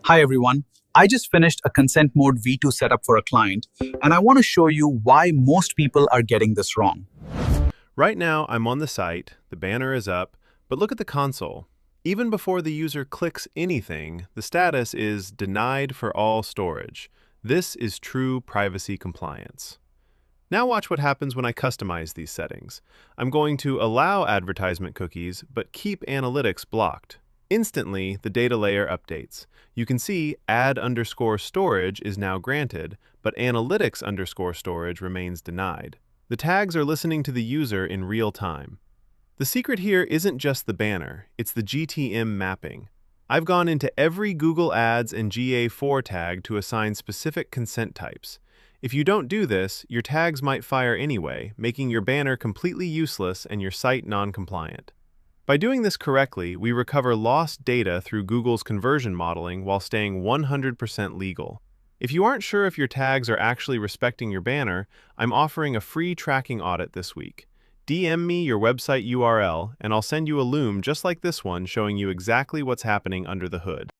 Hi everyone. I just finished a consent mode V2 setup for a client, and I want to show you why most people are getting this wrong. Right now, I'm on the site, the banner is up, but look at the console. Even before the user clicks anything, the status is denied for all storage. This is true privacy compliance. Now watch what happens when I customize these settings. I'm going to allow advertisement cookies, but keep analytics blocked. Instantly, the data layer updates. You can see add_storage is now granted, but analytics_storage remains denied. The tags are listening to the user in real time. The secret here isn't just the banner, it's the GTM mapping. I've gone into every Google Ads and GA4 tag to assign specific consent types. If you don't do this, your tags might fire anyway, making your banner completely useless and your site non-compliant. By doing this correctly, we recover lost data through Google's conversion modeling while staying 100% legal. If you aren't sure if your tags are actually respecting your banner, I'm offering a free tracking audit this week. DM me your website URL, and I'll send you a loom just like this one showing you exactly what's happening under the hood.